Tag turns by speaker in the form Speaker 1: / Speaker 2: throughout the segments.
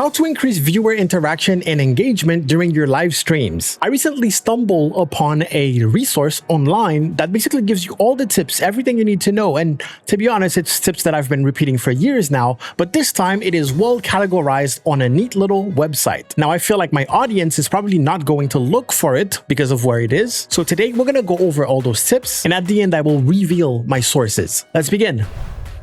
Speaker 1: How to increase viewer interaction and engagement during your live streams. I recently stumbled upon a resource online that basically gives you all the tips, everything you need to know. And to be honest, it's tips that I've been repeating for years now, but this time it is well categorized on a neat little website. Now I feel like my audience is probably not going to look for it because of where it is. So today we're going to go over all those tips, and at the end I will reveal my sources. Let's begin.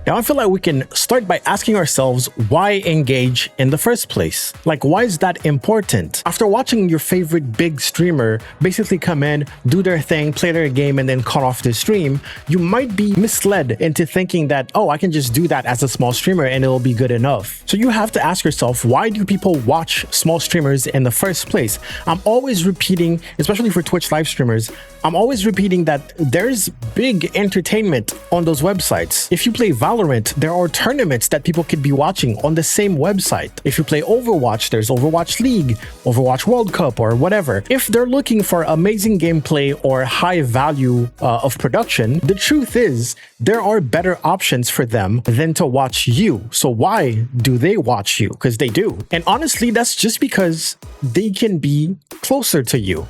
Speaker 1: Now, I feel like we can start by asking ourselves why engage in the first place? Like, why is that important? After watching your favorite big streamer basically come in, do their thing, play their game, and then cut off the stream, you might be misled into thinking that, oh, I can just do that as a small streamer and it'll be good enough. So you have to ask yourself, why do people watch small streamers in the first place? I'm always repeating, especially for Twitch live streamers, I'm always repeating that there's big entertainment on those websites. If you play Valorant, there are tournaments that people could be watching on the same website. If you play Overwatch, there's Overwatch League, Overwatch World Cup, or whatever. If they're looking for amazing gameplay or high value of production, the truth is there are better options for them than to watch you. So why do they watch you? Because they do. And honestly, that's just because they can be closer to you.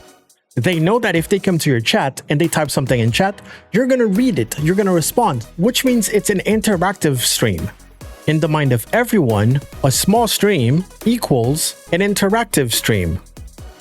Speaker 1: They know that if they come to your chat and they type something in chat, you're going to read it, you're going to respond, which means it's an interactive stream. In the mind of everyone, a small stream equals an interactive stream.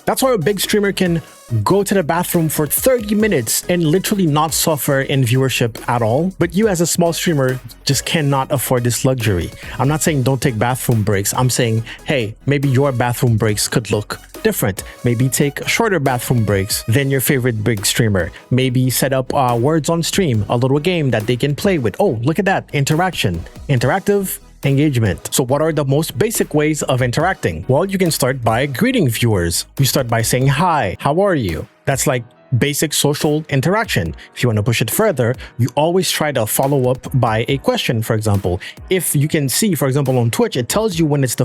Speaker 1: That's why a big streamer can go to the bathroom for 30 minutes and literally not suffer in viewership at all. But you as a small streamer just cannot afford this luxury. I'm not saying don't take bathroom breaks. I'm saying, hey, maybe your bathroom breaks could look different. Maybe take shorter bathroom breaks than your favorite big streamer. Maybe set up words on stream, a little game that they can play with. Oh, look at that, interaction, interactive engagement. So what are the most basic ways of interacting? Well, you can start by greeting viewers. You start by saying, hi, how are you? That's like basic social interaction. If you want to push it further, you always try to follow up by a question, for example. If you can see, for example, on Twitch, it tells you when it's the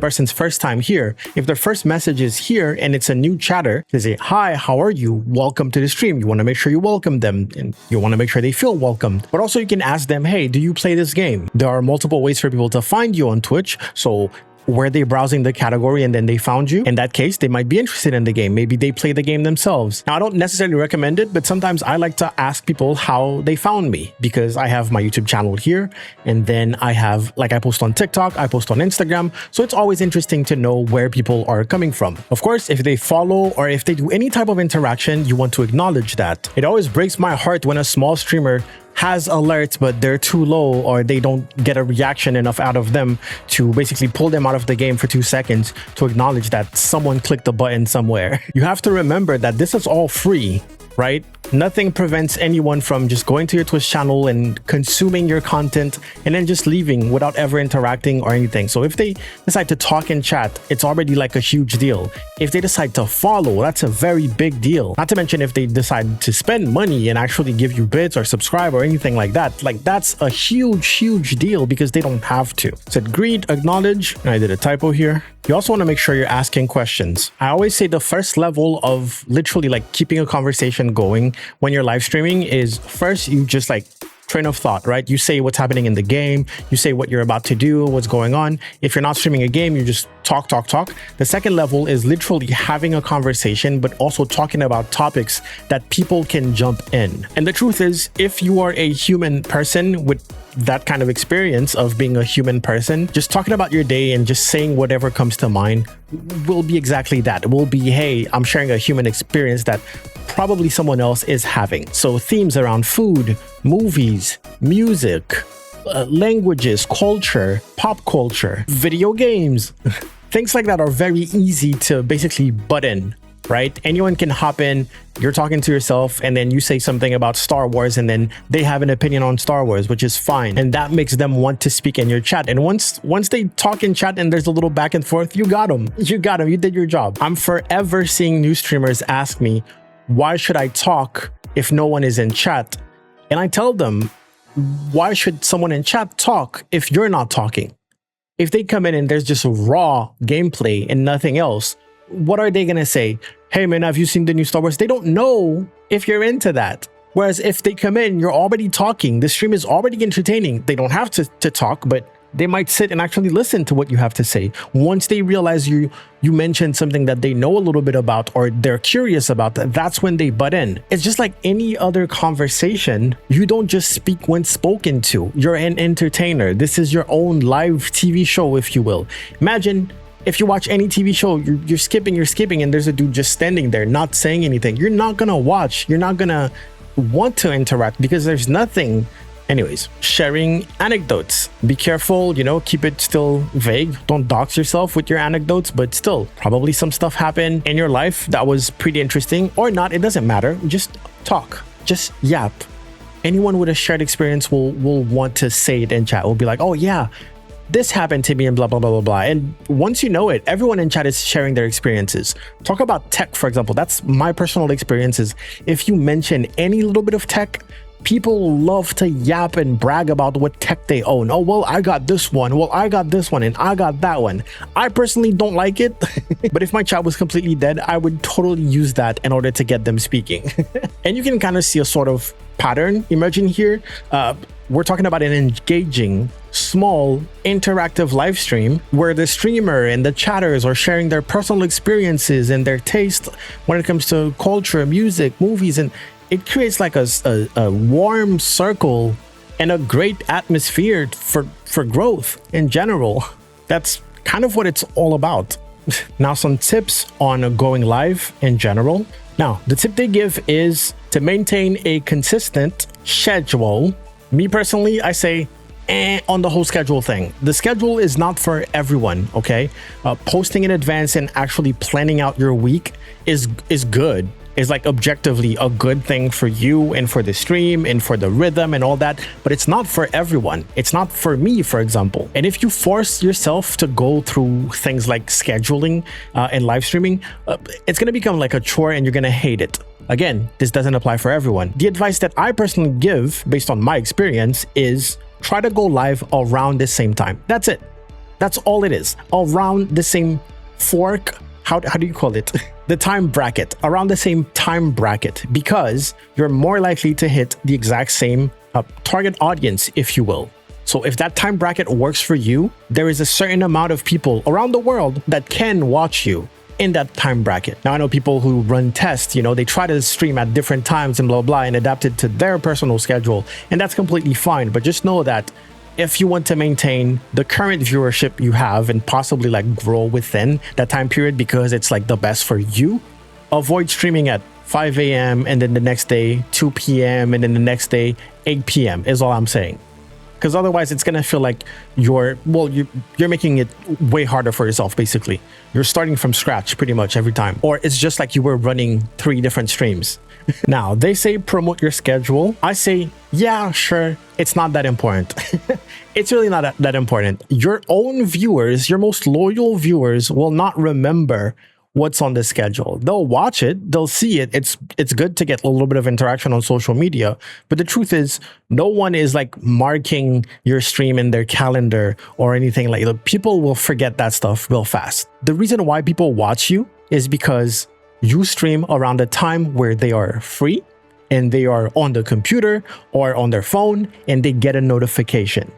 Speaker 1: person's first time here. If their first message is here and it's a new chatter, they say, hi, how are you? Welcome to the stream. You want to make sure you welcome them and you want to make sure they feel welcomed. But also you can ask them, hey, do you play this game? There are multiple ways for people to find you on Twitch. So were they browsing the category and then they found you? In that case, they might be interested in the game. Maybe they play the game themselves. Now, I don't necessarily recommend it, but sometimes I like to ask people how they found me because I have my YouTube channel here. And then I have, like, I post on TikTok, I post on Instagram. So it's always interesting to know where people are coming from. Of course, if they follow or if they do any type of interaction, you want to acknowledge that. It always breaks my heart when a small streamer has alerts, but they're too low or they don't get a reaction enough out of them to basically pull them out of the game for 2 seconds to acknowledge that someone clicked the button somewhere. You have to remember that this is all free, right? Nothing prevents anyone from just going to your Twitch channel and consuming your content and then just leaving without ever interacting or anything. So if they decide to talk in chat, it's already like a huge deal. If they decide to follow, that's a very big deal. Not to mention if they decide to spend money and actually give you bits or subscribe or anything like that. Like, that's a huge deal because they don't have to. Said greet, acknowledge, and I did a typo here. You also want to make sure you're asking questions. I always say the first level of literally like keeping a conversation going when you're live streaming is first you just like train of thought, right? You say what's happening in the game, you say what you're about to do, what's going on. If you're not streaming a game, you just talk. The second level is literally having a conversation, but also talking about topics that people can jump in. And the truth is, if you are a human person with that kind of experience of being a human person, just talking about your day and just saying whatever comes to mind will be exactly that. It will be, hey, I'm sharing a human experience that probably someone else is having. So themes around food, movies, music, languages, culture, pop culture, video games, things like that are very easy to basically butt in. Right? Anyone can hop in, you're talking to yourself, and then you say something about Star Wars, and then they have an opinion on Star Wars, which is fine. And that makes them want to speak in your chat. And once they talk in chat and there's a little back and forth, you got them. You did your job. I'm forever seeing new streamers ask me, why should I talk if no one is in chat? And I tell them, why should someone in chat talk if you're not talking? If they come in and there's just raw gameplay and nothing else, what are they gonna say? Hey man, have you seen the new Star Wars? They don't know if you're into that. Whereas if they come in, you're already talking. The stream is already entertaining. They don't have to talk, but they might sit and actually listen to what you have to say. Once they realize you mentioned something that they know a little bit about or they're curious about, that's when they butt in. It's just like any other conversation. You don't just speak when spoken to. You're an entertainer. This is your own live TV show, if you will. Imagine if you watch any TV show, you're skipping, and there's a dude just standing there not saying anything. You're not gonna watch. You're not gonna want to interact because there's nothing. Anyways, sharing anecdotes. Be careful, keep it still vague. Don't dox yourself with your anecdotes, but still, probably some stuff happened in your life that was pretty interesting or not. It doesn't matter. Just talk. Just yap. Anyone with a shared experience will want to say it in chat. Will be like, oh yeah, this happened to me and blah, blah, blah, blah, blah. And once you know it, everyone in chat is sharing their experiences. Talk about tech, for example. That's my personal experiences. If you mention any little bit of tech, people love to yap and brag about what tech they own. Oh, well, I got this one. Well, I got this one and I got that one. I personally don't like it, but if my chat was completely dead, I would totally use that in order to get them speaking. And you can kind of see a sort of pattern emerging here. We're talking about an engaging, small, interactive live stream where the streamer and the chatters are sharing their personal experiences and their taste when it comes to culture, music, movies, and it creates like a warm circle and a great atmosphere for growth in general. That's kind of what it's all about. Now, some tips on going live in general. Now, the tip they give is to maintain a consistent schedule. Me personally, I say on the whole schedule thing. The schedule is not for everyone, okay? Posting in advance and actually planning out your week is good. Is like objectively a good thing for you and for the stream and for the rhythm and all that, but it's not for everyone. It's not for me, for example. And if you force yourself to go through things like scheduling and live streaming, it's going to become like a chore and you're going to hate it. Again, this doesn't apply for everyone. The advice that I personally give based on my experience is try to go live around the same time. That's it. That's all it is. Around the same fork. How do you call it? The time bracket, around the same time bracket, because you're more likely to hit the exact same target audience, if you will. So if that time bracket works for you, there is a certain amount of people around the world that can watch you in that time bracket. Now, I know people who run tests, they try to stream at different times and blah, blah, and adapt it to their personal schedule. And that's completely fine. But just know that if you want to maintain the current viewership you have and possibly like grow within that time period because it's like the best for you, avoid streaming at 5 a.m. and then the next day 2 p.m. and then the next day 8 p.m. is all I'm saying. Because otherwise it's gonna feel like you're making it way harder for yourself. Basically, you're starting from scratch pretty much every time, or it's just like you were running 3 different streams. Now, they say promote your schedule. I say, yeah, sure. It's not that important. It's really not that important. Your own viewers, your most loyal viewers will not remember what's on the schedule. They'll watch it, they'll see it. It's good to get a little bit of interaction on social media. But the truth is, no one is like marking your stream in their calendar or anything like that. People will forget that stuff real fast. The reason why people watch you is because you stream around a time where they are free and they are on the computer or on their phone and they get a notification.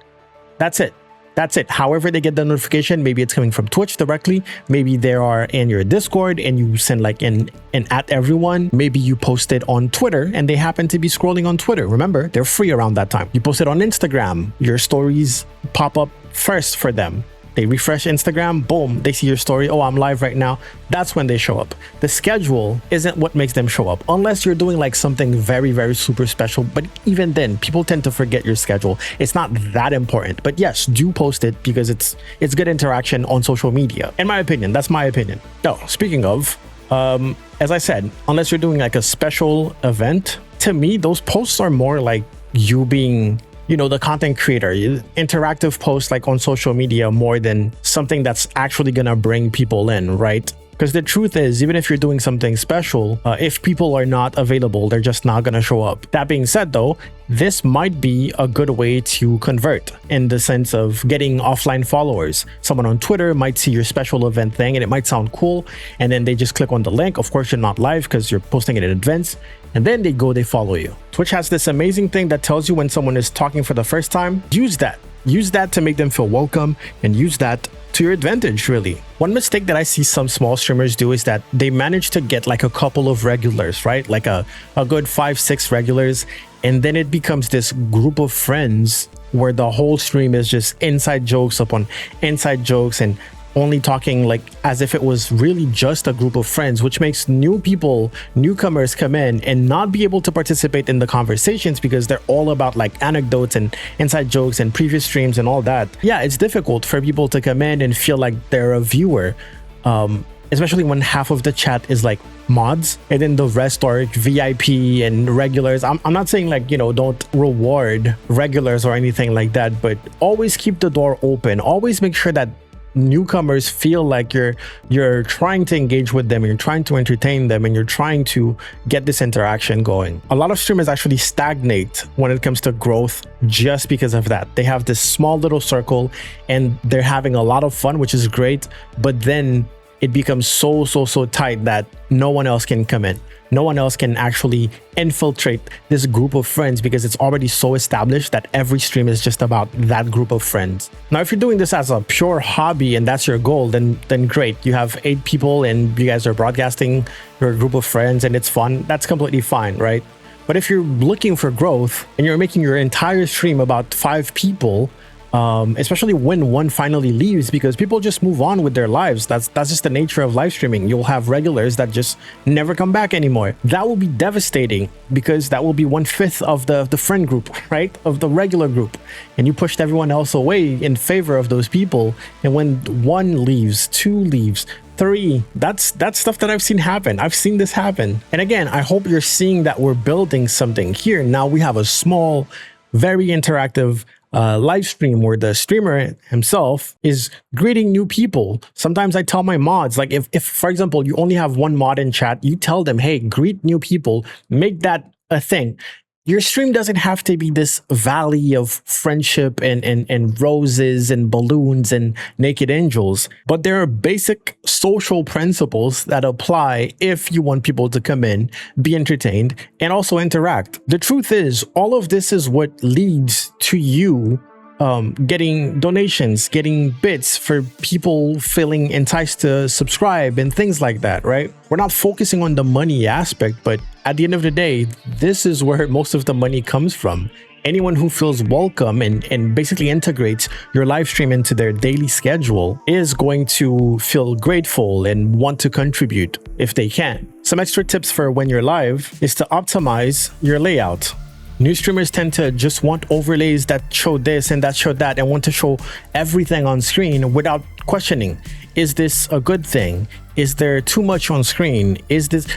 Speaker 1: That's it. That's it. However they get the notification, maybe it's coming from Twitch directly. Maybe they are in your Discord and you send like an at everyone. Maybe you post it on Twitter and they happen to be scrolling on Twitter. Remember, they're free around that time. You post it on Instagram. Your stories pop up first for them. They refresh Instagram, boom, they see your story. Oh, I'm live right now. That's when they show up. The schedule isn't what makes them show up, unless you're doing like something very, very super special. But even then, people tend to forget your schedule. It's not that important. But yes, do post it because it's good interaction on social media. In my opinion, that's my opinion. Oh, speaking of, as I said, unless you're doing like a special event, to me, those posts are more like you being, you know, the content creator, interactive posts like on social media more than something that's actually gonna bring people in, right? Because the truth is, even if you're doing something special, if people are not available, they're just not gonna show up. That being said though, this might be a good way to convert in the sense of getting offline followers. Someone on Twitter might see your special event thing and it might sound cool, and then they just click on the link. Of course, you're not live because you're posting it in advance, and then they follow you. Twitch has this amazing thing that tells you when someone is talking for the first time. Use that. Use that to make them feel welcome and use that to your advantage, really. One mistake that I see some small streamers do is that they manage to get like a couple of regulars, right? Like a good 5-6 regulars. And then it becomes this group of friends where the whole stream is just inside jokes upon inside jokes and only talking like as if it was really just a group of friends, which makes newcomers come in and not be able to participate in the conversations because they're all about like anecdotes and inside jokes and previous streams and all that. Yeah, it's difficult for people to come in and feel like they're a viewer, especially when half of the chat is like mods and then the rest are VIP and regulars. I'm not saying like, you know, don't reward regulars or anything like that, but always keep the door open. Always make sure that newcomers feel like you're trying to engage with them, you're trying to entertain them, and you're trying to get this interaction going. A lot of streamers actually stagnate when it comes to growth just because of that. They have this small little circle and they're having a lot of fun, which is great, but then it becomes so tight that no one else can come in. No one else can actually infiltrate this group of friends because it's already so established that every stream is just about that group of friends. Now, if you're doing this as a pure hobby and that's your goal, then great. You have 8 people and you guys are broadcasting your group of friends and it's fun. That's completely fine, right? But if you're looking for growth and you're making your entire stream about 5 people, especially when one finally leaves, because people just move on with their lives. That's just the nature of live streaming. You'll have regulars that just never come back anymore. That will be devastating because that will be 1/5 of the friend group, right? Of the regular group. And you pushed everyone else away in favor of those people. And when 1 leaves, 2 leaves, 3, that's stuff that I've seen happen. I've seen this happen. And again, I hope you're seeing that we're building something here. Now we have a small, very interactive live stream where the streamer himself is greeting new people. Sometimes I tell my mods, like if for example, you only have 1 mod in chat, you tell them, hey, greet new people, make that a thing. Your stream doesn't have to be this valley of friendship and roses and balloons and naked angels, but there are basic social principles that apply if you want people to come in, be entertained, and also interact. The truth is, all of this is what leads to you getting donations, getting bits for people feeling enticed to subscribe and things like that, right? We're not focusing on the money aspect, but at the end of the day, this is where most of the money comes from. Anyone who feels welcome and basically integrates your live stream into their daily schedule is going to feel grateful and want to contribute if they can. Some extra tips for when you're live is to optimize your layout. New streamers tend to just want overlays that show this and that show that and want to show everything on screen without questioning. Is this a good thing? Is there too much on screen? Is this...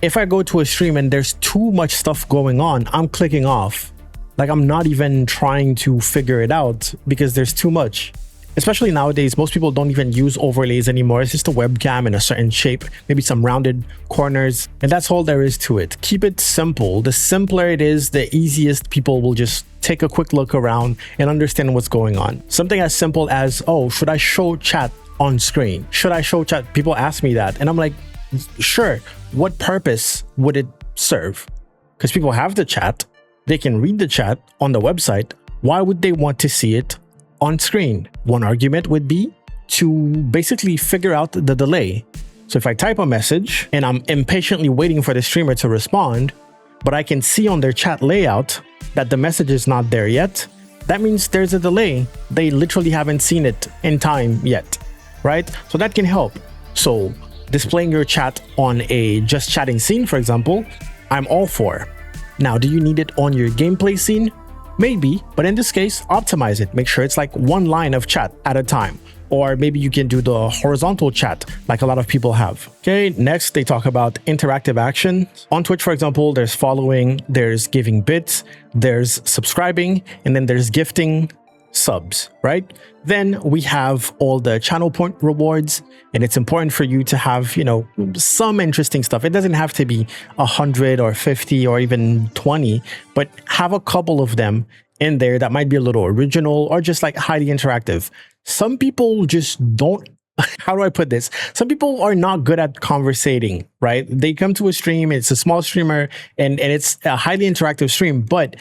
Speaker 1: If I go to a stream and there's too much stuff going on, I'm clicking off. Like I'm not even trying to figure it out because there's too much. Especially nowadays, most people don't even use overlays anymore. It's just a webcam in a certain shape, maybe some rounded corners, and that's all there is to it. Keep it simple. The simpler it is, the easiest people will just take a quick look around and understand what's going on. Something as simple as, oh, should I show chat on screen? Should I show chat? People ask me that, and I'm like, sure. What purpose would it serve? Because people have the chat, they can read the chat on the website. Why would they want to see it on screen? One argument would be to basically figure out the delay. So if I type a message and I'm impatiently waiting for the streamer to respond, but I can see on their chat layout that the message is not there yet, that means there's a delay. They literally haven't seen it in time yet, right? So that can help. So displaying your chat on a just chatting scene, for example, I'm all for. Now, do you need it on your gameplay scene? Maybe, but in this case, optimize it. Make sure it's like 1 line of chat at a time. Or maybe you can do the horizontal chat like a lot of people have. Okay, next they talk about interactive action. On Twitch, for example, there's following, there's giving bits, there's subscribing, and then there's gifting subs, right? Then we have all the channel point rewards, and it's important for you to have, you know, some interesting stuff. It doesn't have to be 100 or 50 or even 20, but have a couple of them in there that might be a little original or just like highly interactive. Some people just don't how do I put this? Some people are not good at conversating, right? They come to a stream, it's a small streamer, and it's a highly interactive stream, but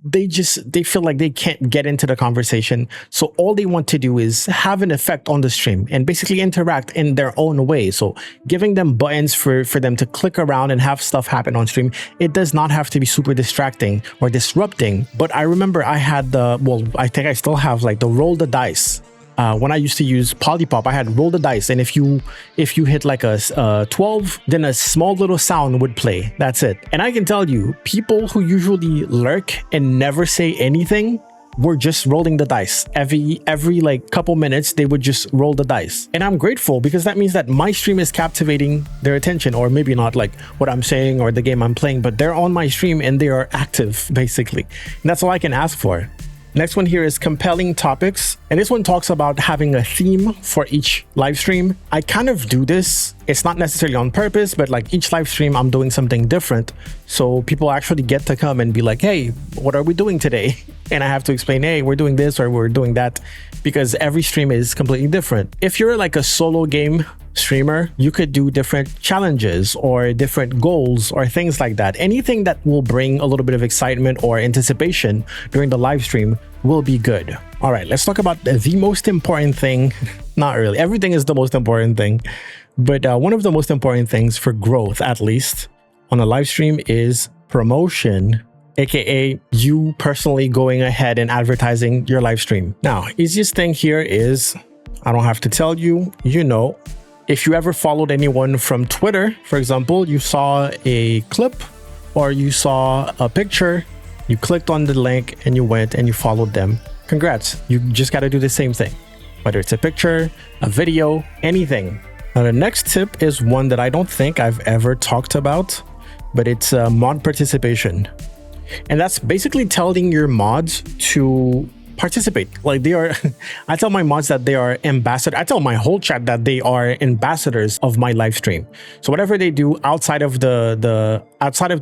Speaker 1: they feel like they can't get into the conversation. So all they want to do is have an effect on the stream and basically interact in their own way. So giving them buttons for them to click around and have stuff happen on stream, it does not have to be super distracting or disrupting. But I remember I had I think I still have like the roll the dice. When I used to use Polypop, I had roll the dice, and if you hit like a 12, then a small little sound would play. That's it. And I can tell you, people who usually lurk and never say anything were just rolling the dice. Every like couple minutes, they would just roll the dice. And I'm grateful because that means that my stream is captivating their attention, or maybe not like what I'm saying or the game I'm playing, but they're on my stream and they are active basically. And that's all I can ask for. Next one here is compelling topics. And this one talks about having a theme for each live stream. I kind of do this. It's not necessarily on purpose, but like each live stream, I'm doing something different. So people actually get to come and be like, hey, what are we doing today? And I have to explain, hey, we're doing this or we're doing that, because every stream is completely different. If you're like a solo game streamer, you could do different challenges or different goals or things like that. Anything that will bring a little bit of excitement or anticipation during the live stream will be good. All right, let's talk about the most important thing. Not really, everything is the most important thing, but one of the most important things for growth, at least on a live stream, is promotion, aka you personally going ahead and advertising your live stream. Now, easiest thing here is, I don't have to tell you, you know, if you ever followed anyone from Twitter, for example, you saw a clip or you saw a picture, you clicked on the link and you went and you followed them. Congrats, you just got to do the same thing, whether it's a picture, a video, anything. Now, the next tip is one that I don't think I've ever talked about, but it's mod participation. And that's basically telling your mods to participate. Like they are, I tell my mods that they are ambassadors. I tell my whole chat that they are ambassadors of my live stream. So whatever they do outside of the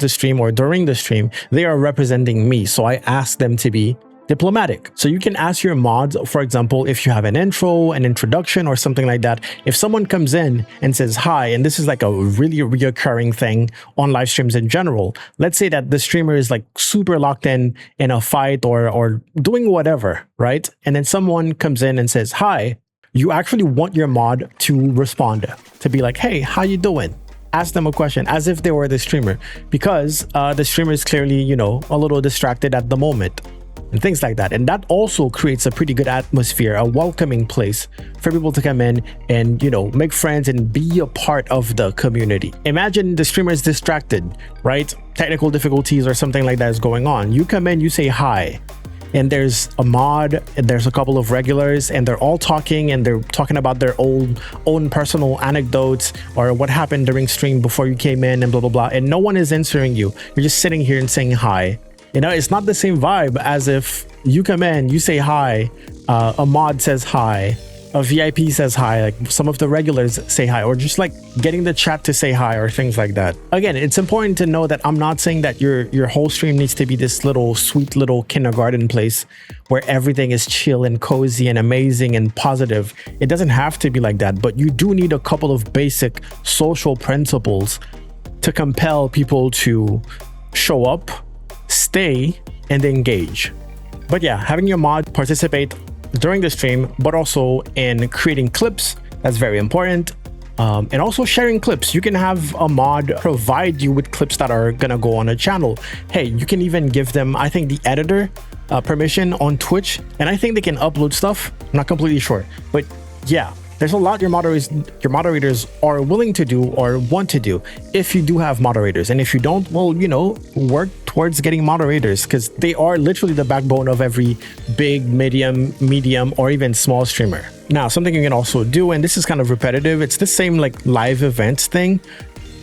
Speaker 1: stream or during the stream, they are representing me. So I ask them to be diplomatic. So you can ask your mods, for example, if you have an intro, an introduction or something like that, if someone comes in and says hi, and this is like a really reoccurring thing on live streams in general. Let's say that the streamer is like super locked in a fight or doing whatever, right? And then someone comes in and says hi, you actually want your mod to respond, to be like, hey, how you doing? Ask them a question as if they were the streamer, because the streamer is clearly, you know, a little distracted at the moment. And things like that. And that also creates a pretty good atmosphere, a welcoming place for people to come in and, you know, make friends and be a part of the community. Imagine the streamer is distracted, right? Technical difficulties or something like that is going on. You come in, you say hi, and there's a mod, and there's a couple of regulars, and they're all talking, and they're talking about their own personal anecdotes or what happened during stream before you came in and blah, blah, blah. And no one is answering you. You're just sitting here and saying hi. You know, it's not the same vibe as if you come in, you say hi, a mod says hi, a VIP says hi, like some of the regulars say hi, or just like getting the chat to say hi or things like that. Again, it's important to know that I'm not saying that your whole stream needs to be this little sweet little kindergarten place where everything is chill and cozy and amazing and positive. It doesn't have to be like that, but you do need a couple of basic social principles to compel people to show up, stay, and engage. But yeah, having your mod participate during the stream, but also in creating clips, that's very important. And also sharing clips. You can have a mod provide you with clips that are gonna go on a channel. Hey, you can even give them, I think, the editor permission on Twitch, and I think they can upload stuff. I'm not completely sure, but yeah, there's a lot your moderators are willing to do or want to do if you do have moderators. And if you don't, well, you know, work towards getting moderators, because they are literally the backbone of every big, medium, or even small streamer. Now, something you can also do, and this is kind of repetitive, it's the same like live events thing,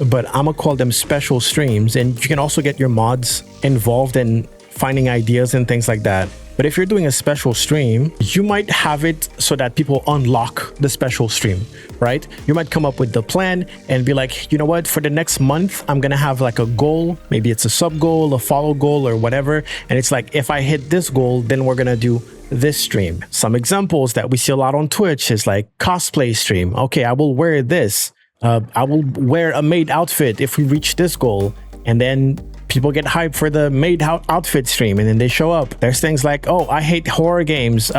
Speaker 1: but I'm gonna call them special streams. And you can also get your mods involved in finding ideas and things like that. But if you're doing a special stream, you might have it so that people unlock the special stream, right? You might come up with the plan and be like, you know what, for the next month, I'm going to have like a goal. Maybe it's a sub goal, a follow goal, or whatever. And it's like, if I hit this goal, then we're going to do this stream. Some examples that we see a lot on Twitch is like cosplay stream. Okay, I will wear this. I will wear a maid outfit if we reach this goal. And then people get hyped for the maid outfit stream, and then they show up. There's things like, oh, I hate horror games.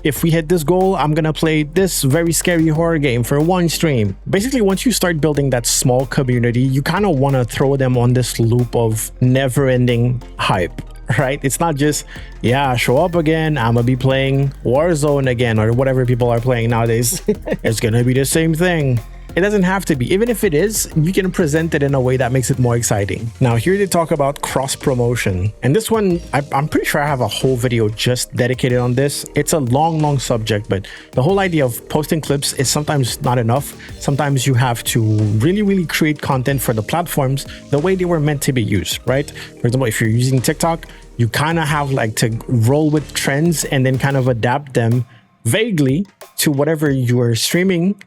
Speaker 1: If we hit this goal, I'm gonna play this very scary horror game for one stream. Basically, once you start building that small community, you kind of want to throw them on this loop of never-ending hype, right? It's not just, yeah, show up again, I'm gonna be playing Warzone again, or whatever people are playing nowadays. It's gonna be the same thing. It doesn't have to be. Even if it is, you can present it in a way that makes it more exciting. Now, here they talk about cross promotion. And this one, I'm pretty sure I have a whole video just dedicated on this. It's a long subject, but the whole idea of posting clips is sometimes not enough. Sometimes you have to really create content for the platforms the way they were meant to be used, right? For example, if you're using TikTok, you kind of have like to roll with trends and then kind of adapt them vaguely to whatever you're streaming,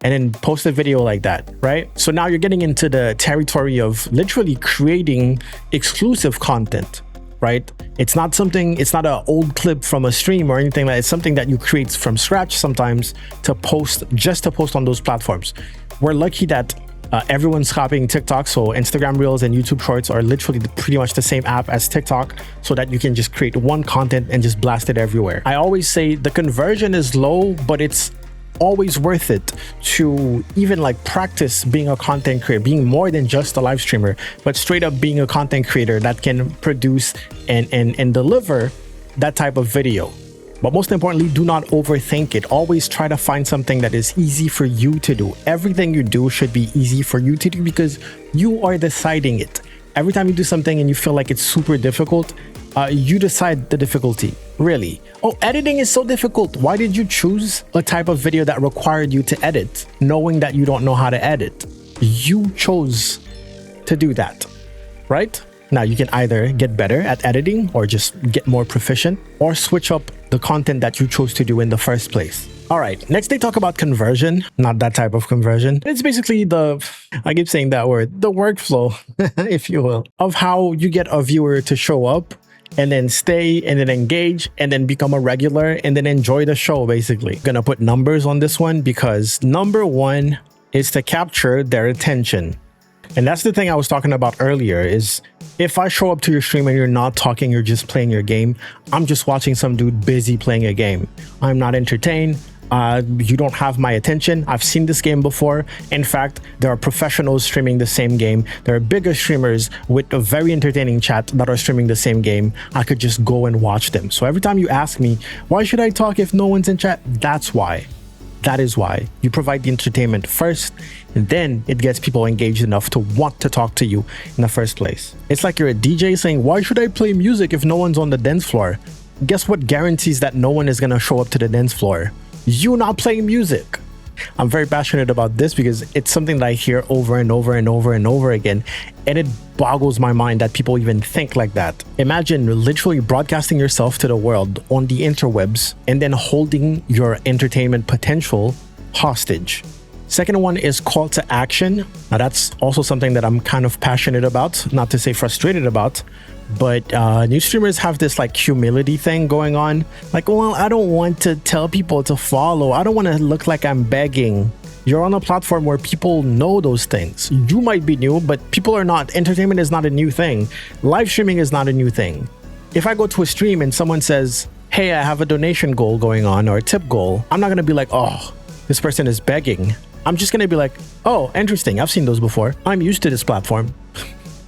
Speaker 1: and then post a video like that, right? So now you're getting into the territory of literally creating exclusive content, right? It's not an old clip from a stream or anything like that. It's something that you create from scratch sometimes to post on those platforms. We're lucky that everyone's copying TikTok, so Instagram Reels and YouTube Shorts are literally pretty much the same app as TikTok, so that you can just create one content and just blast it everywhere. I always say the conversion is low, but it's always worth it to even like practice being a content creator, being more than just a live streamer, but straight up being a content creator that can produce and deliver that type of video. But most importantly, do not overthink it. Always try to find something that is easy for you to do. Everything you do should be easy for you to do because you are deciding it. Every time you do something and you feel like it's super difficult, you decide the difficulty, really. Oh, editing is so difficult. Why did you choose a type of video that required you to edit, knowing that you don't know how to edit? You chose to do that, right? Now, you can either get better at editing or just get more proficient or switch up the content that you chose to do in the first place. All right, next they talk about conversion, not that type of conversion. It's basically I keep saying that word, the workflow, if you will, of how you get a viewer to show up and then stay and then engage and then become a regular and then enjoy the show, basically. Gonna put numbers on this one because number one is to capture their attention. And that's the thing I was talking about earlier is if I show up to your stream and you're not talking, you're just playing your game, I'm just watching some dude busy playing a game. I'm not entertained. You don't have my attention. I've seen this game before. In fact, there are professionals streaming the same game. There are bigger streamers with a very entertaining chat that are streaming the same game. I could just go and watch them. So every time you ask me, why should I talk if no one's in chat? That's why. That is why. You provide the entertainment first, and then it gets people engaged enough to want to talk to you in the first place. It's like you're a DJ saying, why should I play music if no one's on the dance floor? Guess what guarantees that no one is going to show up to the dance floor? You not playing music. I'm very passionate about this because it's something that I hear over and over and over and over again, and it boggles my mind that people even think like that. Imagine literally broadcasting yourself to the world on the interwebs and then holding your entertainment potential hostage. Second one is call to action. Now that's also something that I'm kind of passionate about, not to say frustrated about, but new streamers have this like humility thing going on. Like, well, I don't want to tell people to follow. I don't want to look like I'm begging. You're on a platform where people know those things. You might be new, but people are not. Entertainment is not a new thing. Live streaming is not a new thing. If I go to a stream and someone says, hey, I have a donation goal going on or a tip goal, I'm not going to be like, oh, this person is begging. I'm just going to be like, oh, interesting. I've seen those before. I'm used to this platform.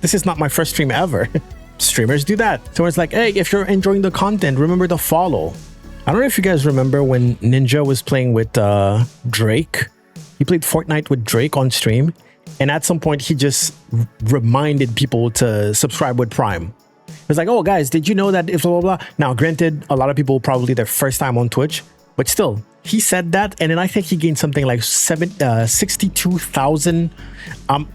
Speaker 1: This is not my first stream ever. Streamers do that. So it's like, hey, if you're enjoying the content, remember to follow. I don't know if you guys remember when Ninja was playing with Drake. He played Fortnite with Drake on stream. And at some point, he just reminded people to subscribe with Prime. It was like, oh, guys, did you know that if blah, blah, blah. Now, granted, a lot of people probably their first time on Twitch. But still, he said that. And then I think he gained something like 62,000. I'm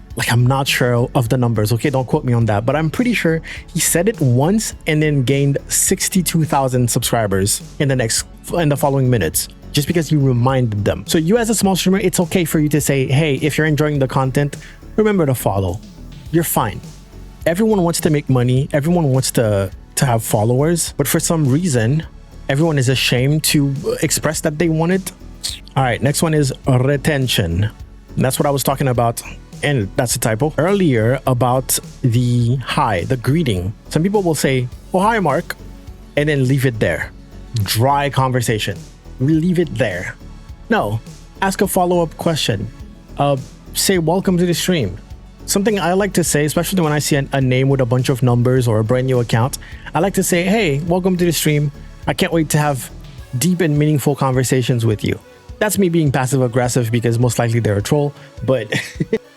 Speaker 1: not sure of the numbers. Okay, don't quote me on that. But I'm pretty sure he said it once and then gained 62,000 subscribers in the following minutes. Just because you reminded them. So you as a small streamer, it's okay for you to say, hey, if you're enjoying the content, remember to follow. You're fine. Everyone wants to make money. Everyone wants to have followers. But for some reason, everyone is ashamed to express that they want it. All right, next one is retention. And that's what I was talking about, and that's a typo earlier about the hi, the greeting. Some people will say, oh, hi, Mark, and then leave it there. Dry conversation. Leave it there. No, ask a follow-up question. Say welcome to the stream. Something I like to say, especially when I see a name with a bunch of numbers or a brand new account, I like to say, hey, welcome to the stream. I can't wait to have deep and meaningful conversations with you. That's me being passive aggressive because most likely they're a troll, but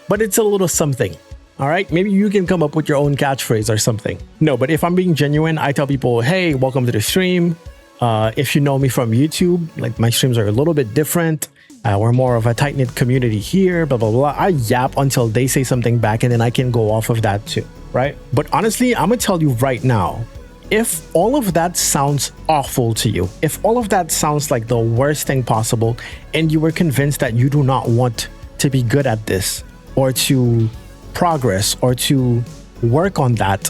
Speaker 1: but it's a little something. All right, maybe you can come up with your own catchphrase or something. No, but if I'm being genuine, I tell people, hey, welcome to the stream. If you know me from YouTube, like my streams are a little bit different. We're more of a tight-knit community here, blah, blah, blah. I yap until they say something back and then I can go off of that too, right? But honestly, I'm gonna tell you right now, if all of that sounds awful to you, if all of that sounds like the worst thing possible, and you were convinced that you do not want to be good at this or to progress or to work on that,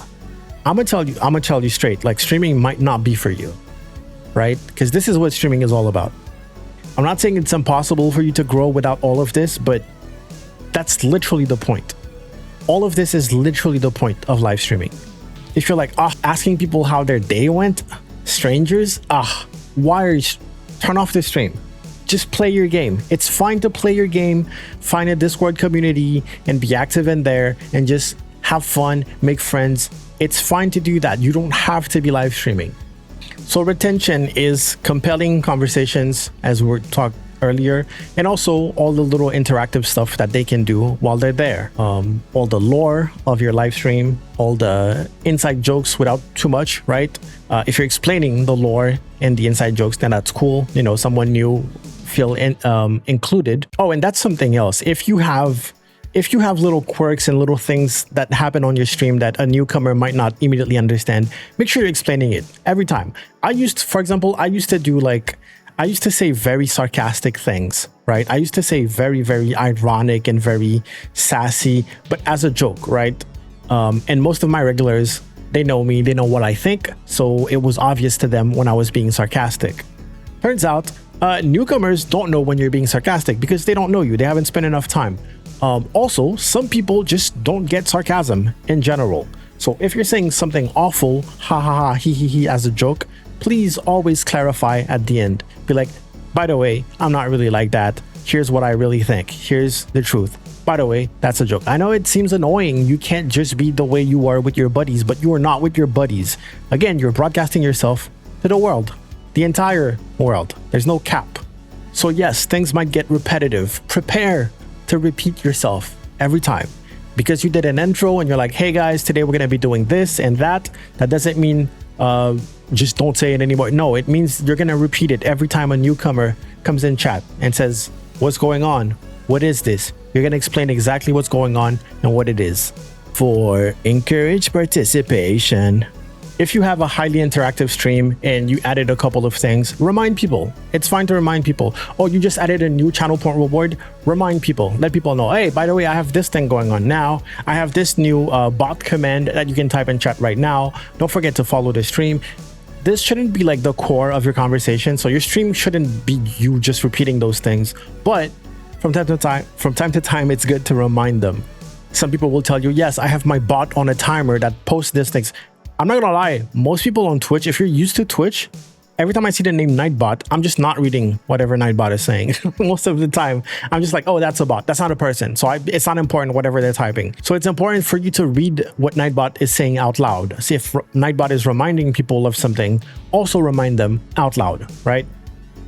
Speaker 1: I'm gonna tell you straight, like streaming might not be for you, right? Because this is what streaming is all about. I'm not saying it's impossible for you to grow without all of this, but that's literally the point. All of this is literally the point of live streaming. If you're like, asking people how their day went, strangers, turn off the stream. Just play your game. It's fine to play your game, find a Discord community and be active in there and just have fun, make friends. It's fine to do that. You don't have to be live streaming. So retention is compelling conversations, as we talked earlier, and also all the little interactive stuff that they can do while they're there. All the lore of your live stream, all the inside jokes without too much, right? If you're explaining the lore and the inside jokes, then that's cool. You know, someone new feel included. Oh, and that's something else. If you have little quirks and little things that happen on your stream that a newcomer might not immediately understand, make sure you're explaining it every time. For example, I used to say very sarcastic things, right? I used to say very, very ironic and very sassy, but as a joke, right? And most of my regulars, they know me, they know what I think. So it was obvious to them when I was being sarcastic. Turns out, newcomers don't know when you're being sarcastic because they don't know you. They haven't spent enough time. Also, some people just don't get sarcasm in general. So if you're saying something awful, ha ha ha, he he he, as a joke, please always clarify at the end. Be like, by the way, I'm not really like that. Here's what I really think. Here's the truth. By the way, that's a joke. I know it seems annoying. You can't just be the way you are with your buddies, but you are not with your buddies. Again, you're broadcasting yourself to the world, the entire world. There's no cap. So yes, things might get repetitive. Prepare to repeat yourself every time. Because you did an intro and you're like, hey guys, today we're going to be doing this and that. That doesn't mean just don't say it anymore. No, it means you're going to repeat it every time a newcomer comes in chat and says, what's going on? What is this? You're going to explain exactly what's going on and what it is. For encourage participation. If you have a highly interactive stream and you added a couple of things, remind people. It's fine to remind people. Oh, you just added a new channel point reward. Remind people. Let people know, hey, by the way, I have this thing going on now. I have this new bot command that you can type in chat right now. Don't forget to follow the stream. This shouldn't be like the core of your conversation. So your stream shouldn't be you just repeating those things. But from time to time, it's good to remind them. Some people will tell you, yes, I have my bot on a timer that posts these things. I'm not gonna lie, most people on Twitch, if you're used to Twitch, every time I see the name Nightbot, I'm just not reading whatever Nightbot is saying. Most of the time, I'm just like, oh, that's a bot. That's not a person. So it's not important, whatever they're typing. So it's important for you to read what Nightbot is saying out loud. See if Nightbot is reminding people of something, also remind them out loud, right?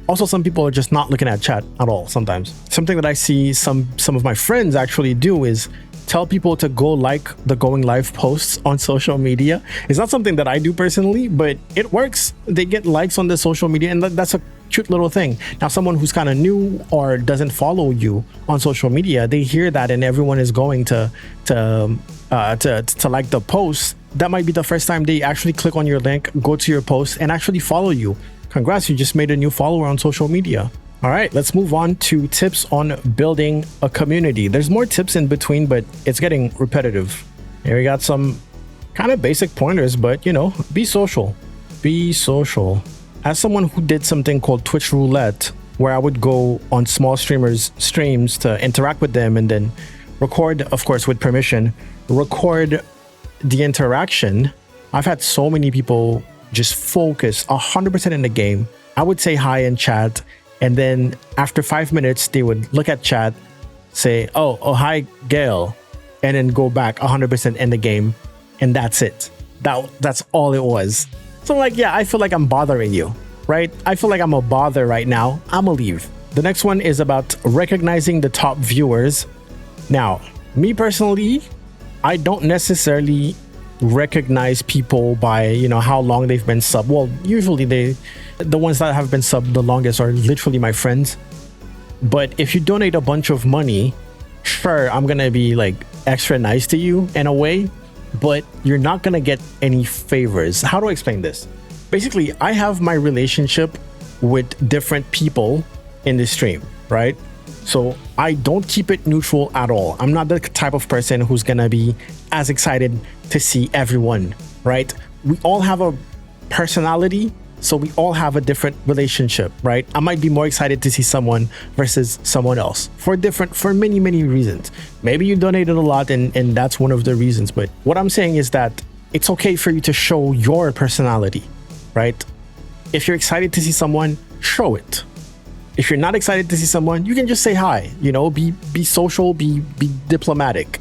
Speaker 1: Also, some people are just not looking at chat at all sometimes. Something that I see some of my friends actually do is tell people to go like the going live posts on social media. It's not something that I do personally, but it works. They get likes on the social media, and that's a cute little thing. Now, someone who's kind of new or doesn't follow you on social media, they hear that and everyone is going to like the post. That might be the first time they actually click on your link, go to your post, and actually follow you. Congrats, you just made a new follower on social media. All right, let's move on to tips on building a community. There's more tips in between, but it's getting repetitive. Here we got some kind of basic pointers, but you know, be social. Be social. as someone who did something called Twitch Roulette, where I would go on small streamers' streams to interact with them and then record, of course, with permission, record the interaction. I've had so many people just focus 100% in the game. I would say hi in chat, and then after 5 minutes, they would look at chat, say, oh, hi, Gail, and then go back 100% in the game, and that's it. That's all it was. So like, yeah, I feel like I'm bothering you, right? I feel like I'm a bother right now. I'm gonna leave. The next one is about recognizing the top viewers. Now, me personally, I don't necessarily recognize people by, how long they've been subbed. Well, usually the ones that have been subbed the longest are literally my friends. But if you donate a bunch of money, sure, I'm gonna be like extra nice to you in a way, but you're not gonna get any favors. How do I explain this? Basically, I have my relationship with different people in the stream, right? So I don't keep it neutral at all. I'm not the type of person who's gonna be as excited to see everyone, right? We all have a personality, so we all have a different relationship, right? I might be more excited to see someone versus someone else for many, many reasons. Maybe you donated a lot and that's one of the reasons. But what I'm saying is that it's okay for you to show your personality, right? If you're excited to see someone, show it. If you're not excited to see someone, you can just say hi, be social, be diplomatic.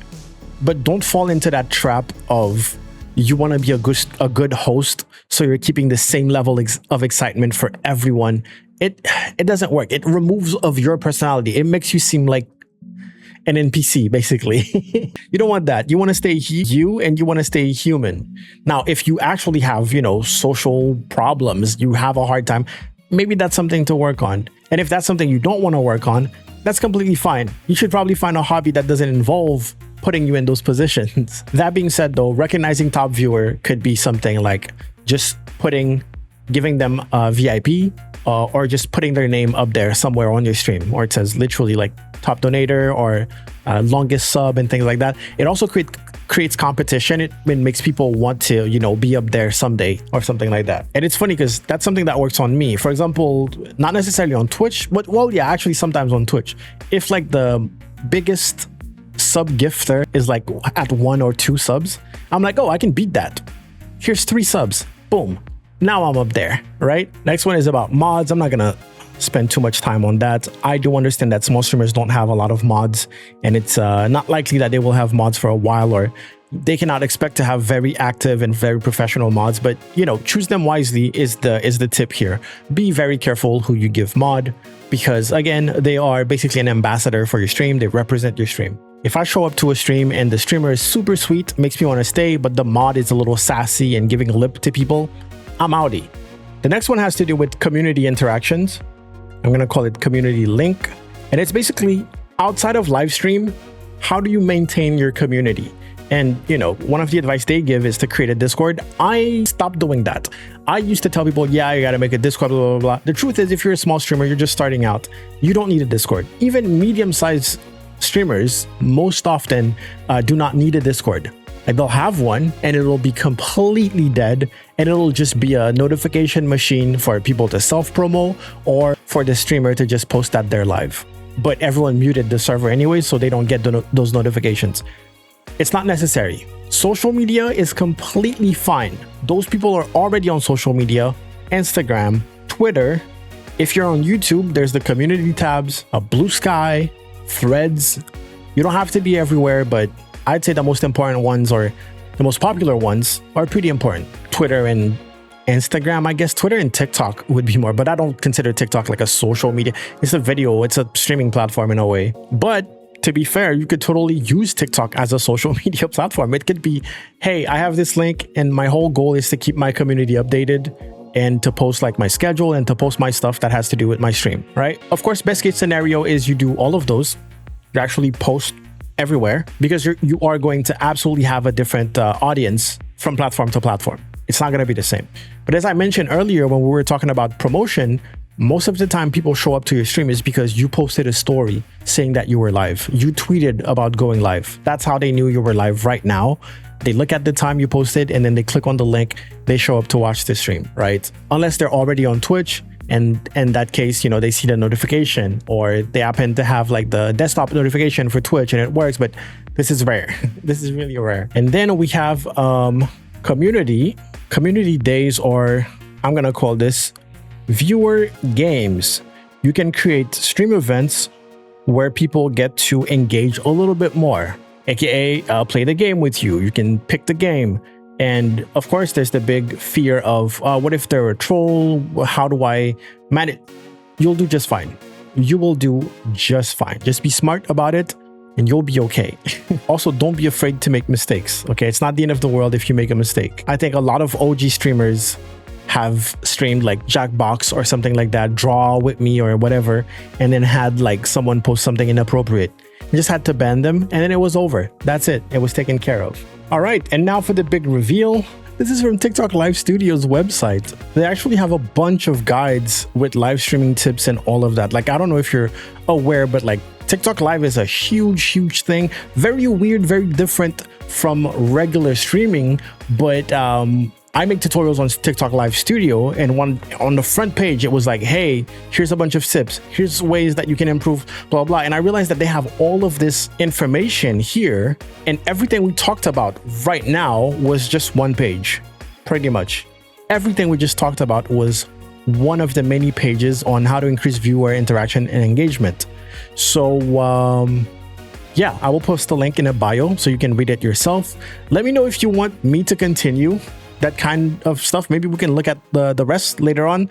Speaker 1: But don't fall into that trap of you want to be a good host, so you're keeping the same level of excitement for everyone. It doesn't work. It removes of your personality. It makes you seem like an NPC, basically. You don't want that. You want to stay you, and you want to stay human. Now, if you actually have, social problems, you have a hard time, maybe that's something to work on. And if that's something you don't want to work on, that's completely fine. You should probably find a hobby that doesn't involve putting you in those positions. That being said, though, recognizing top viewer could be something like just giving them a VIP, or just putting their name up there somewhere on your stream, or it says literally like top donator or longest sub and things like that. It also creates competition. It makes people want to, be up there someday or something like that. And it's funny because that's something that works on me. For example, not necessarily on Twitch, but actually sometimes on Twitch. If like the biggest sub gifter is like at 1 or 2 subs, I'm like, oh, I can beat that. Here's 3 subs. Boom. Now I'm up there, right? Next one is about mods. I'm not gonna spend too much time on that. I do understand that small streamers don't have a lot of mods, and it's not likely that they will have mods for a while, or they cannot expect to have very active and very professional mods. But choose them wisely is the tip here. Be very careful who you give mod, because again, they are basically an ambassador for your stream. They represent your stream. If I show up to a stream and the streamer is super sweet, makes me want to stay, but the mod is a little sassy and giving lip to people, I'm outie. The next one has to do with community interactions. I'm going to call it community link. And it's basically outside of live stream, how do you maintain your community? And, one of the advice they give is to create a Discord. I stopped doing that. I used to tell people, yeah, you got to make a Discord, blah, blah, blah. The truth is, if you're a small streamer, you're just starting out, you don't need a Discord. Even medium-sized streamers most often do not need a Discord. Like, they'll have one and it'll be completely dead, and it'll just be a notification machine for people to self-promo or for the streamer to just post that they're live. But everyone muted the server anyway, so they don't get those notifications. It's not necessary. Social media is completely fine. Those people are already on social media, Instagram, Twitter. If you're on YouTube, there's the community tabs, a Blue Sky, Threads. You don't have to be everywhere, but I'd say the most important ones, or the most popular ones, are pretty important. Twitter and Instagram, I guess. Twitter and TikTok would be more, but I don't consider TikTok like a social media. It's a video, it's a streaming platform in a way. But to be fair, you could totally use TikTok as a social media platform. It could be, hey, I have this link and my whole goal is to keep my community updated and to post like my schedule and to post my stuff that has to do with my stream, right? Of course, best case scenario is you do all of those. You actually post everywhere, because you are going to absolutely have a different audience from platform to platform. It's not going to be the same. But as I mentioned earlier, when we were talking about promotion, Most of the time people show up to your stream is because you posted a story saying that you were live. You tweeted about going live. That's how they knew you were live right now. They look at the time you posted and then they click on the link. They show up to watch the stream, right? Unless they're already on Twitch, and in that case, you know, they see the notification, or they happen to have like the desktop notification for Twitch and it works, but this is rare. This is really rare. And then we have community days, or I'm gonna call this viewer games. You can create stream events where people get to engage a little bit more, aka play the game with you. You can pick the game. And of course, there's the big fear of what if they're a troll? How do I manage it? You'll do just fine. You will do just fine. Just be smart about it and you'll be okay. Also, don't be afraid to make mistakes. Okay, it's not the end of the world if you make a mistake. I think a lot of OG streamers have streamed like Jackbox or something like that, Draw with me or whatever, and then had like someone post something inappropriate. You just had to ban them and then it was over. That's it. It was taken care of. All right, and now for the big reveal. This is from TikTok Live Studio's website. They actually have a bunch of guides with live streaming tips and all of that. Like, I don't know if you're aware, but like TikTok Live is a huge thing. Very weird, very different from regular streaming, but I make tutorials on TikTok Live Studio, and one on the front page, it was like, hey, here's a bunch of tips. Here's ways that you can improve, blah, blah. And I realized that they have all of this information here, and everything we talked about right now was just one page, pretty much. Everything we just talked about was one of the many pages on how to increase viewer interaction and engagement. So, yeah, I will post the link in a bio so you can read it yourself. Let me know if you want me to continue that kind of stuff. Maybe we can look at the rest later on.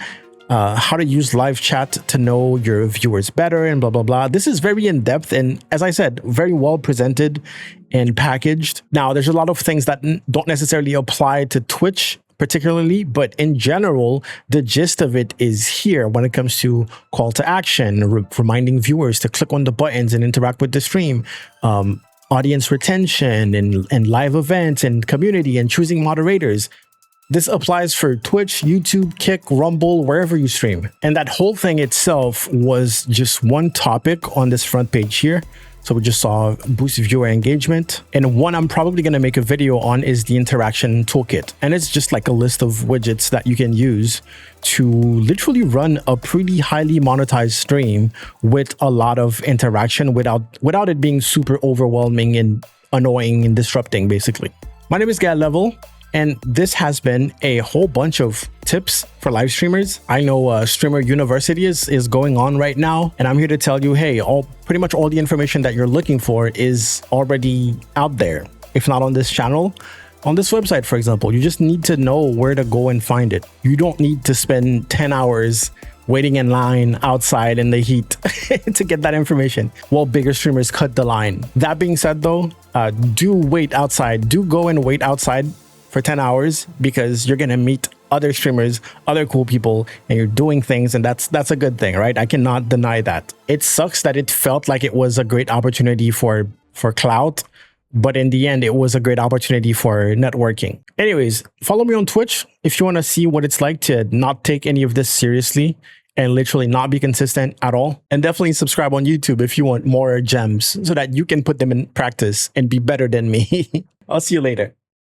Speaker 1: How to use live chat to know your viewers better and blah, blah, blah. This is very in-depth and, as I said, very well presented and packaged. Now, there's a lot of things that don't necessarily apply to Twitch particularly, but in general, the gist of it is here when it comes to call to action, reminding viewers to click on the buttons and interact with the stream, audience retention and live events and community and choosing moderators. This applies for Twitch, YouTube, Kick, Rumble, wherever you stream. And that whole thing itself was just one topic on this front page here. So we just saw boost viewer engagement. And one I'm probably going to make a video on is the interaction toolkit. And it's just like a list of widgets that you can use to literally run a pretty highly monetized stream with a lot of interaction without it being super overwhelming and annoying and disrupting, basically. My name is Guy Level, and this has been a whole bunch of tips for live streamers. I know Streamer University is going on right now, and I'm here to tell you, hey, pretty much all the information that you're looking for is already out there. If not on this channel, on this website, for example. You just need to know where to go and find it. You don't need to spend 10 hours waiting in line outside in the heat to get that information while bigger streamers cut the line. That being said, though, do wait outside. Do go and wait outside for 10 hours because you're going to meet other streamers, other cool people, and you're doing things, and that's a good thing, right? I cannot deny that. It sucks that it felt like it was a great opportunity for clout, but in the end, it was a great opportunity for networking. Anyways, follow me on Twitch if you want to see what it's like to not take any of this seriously and literally not be consistent at all. And definitely subscribe on YouTube if you want more gems so that you can put them in practice and be better than me. I'll see you later.